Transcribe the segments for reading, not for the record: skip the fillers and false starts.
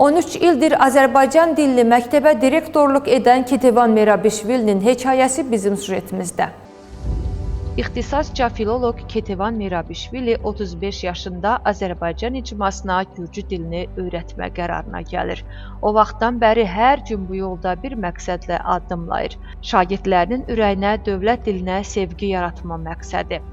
13 ildir Azərbaycan dilli məktəbə direktorluq edən Ketevan Merabishvilinin hekayəsi bizim süjetimizdə. İxtisasca filoloq Ketevan Merabishvili 35 yaşında Azərbaycan icmasına Gürcü dilini öyrətmə qərarına gəlir. O vaxtdan bəri hər gün bu yolda bir məqsədlə addımlayır. Şagirdlərinin ürəyinə dövlət dilinə sevgi yaratma məqsədi. –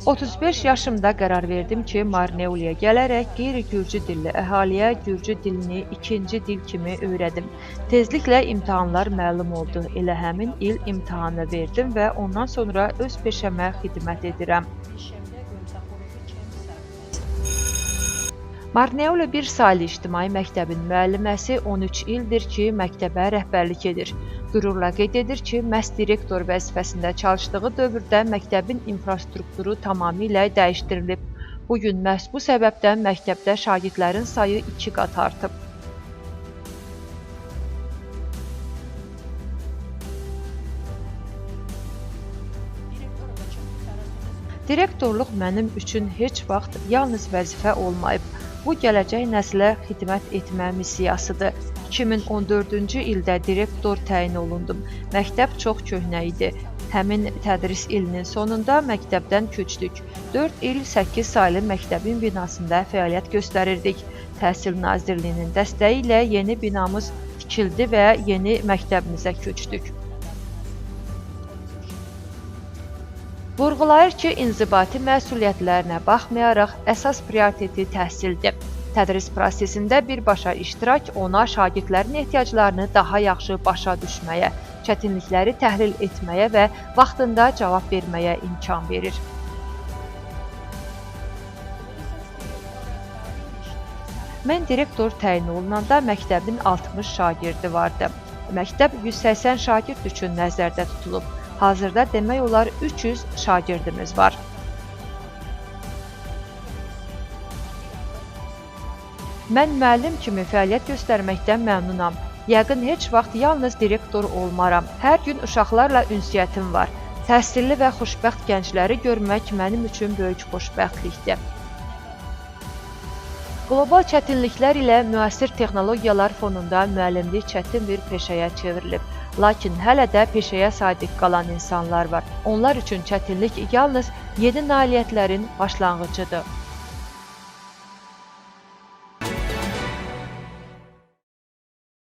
35 yaşımda qərar verdim ki, Marneoliyə gələrək qeyri-Gürcü dilli əhaliyə Gürcü dilini ikinci dil kimi öyrədim. Tezliklə imtahanlar məlum oldu. Elə həmin il imtahanı verdim və ondan sonra öz peşəmə xidmət edirəm. Marneoli bir saylı ictimai məktəbin müəlliməsi 13 ildir ki, məktəbə rəhbərlik edir. Qürurla qeyd edir ki, məhz direktor vəzifəsində çalışdığı dövrdə məktəbin infrastrukturu tamamilə dəyişdirilib. Bugün məhz bu səbəbdən məktəbdə şagirdlərin sayı 2 qat artıb. Direktorluq mənim üçün heç vaxt yalnız vəzifə olmayıb. Bu, gələcək nəslə xidmət etmə missiyasıdır. 2014-cü ildə direktor təyin olundum. Məktəb çox köhnə idi. Həmin tədris ilinin sonunda məktəbdən köçdük. 4 il 8 saylı məktəbin binasında fəaliyyət göstərirdik. Təhsil Nazirliyinin dəstəyi ilə yeni binamız tikildi və yeni məktəbimizə köçdük. Vurğulayır ki, inzibati məsuliyyətlərinə baxmayaraq əsas prioriteti təhsildir. Tədris prosesində birbaşa iştirak ona şagirdlərin ehtiyaclarını daha yaxşı başa düşməyə, çətinlikləri təhlil etməyə və vaxtında cavab verməyə imkan verir. Mən direktor təyin olunanda məktəbin 60 şagirdi vardı. Məktəb 180 şagird üçün nəzərdə tutulub. Hazırda demək olar 300 şagirdimiz var. Mən müəllim kimi fəaliyyət göstərməkdən məmnunam. Yəqin heç vaxt yalnız direktor olmaram. Hər gün uşaqlarla ünsiyyətim var. Təhsilli və xoşbəxt gəncləri görmək mənim üçün böyük xoşbəxtlikdir. Qlobal çətinliklər ilə müasir texnologiyalar fonunda müəllimlik çətin bir peşəyə çevrilib. Lakin hələ də peşəyə sadiq qalan insanlar var. Onlar üçün çətinlik yalnız yeni nailiyyətlərin başlanğıcıdır.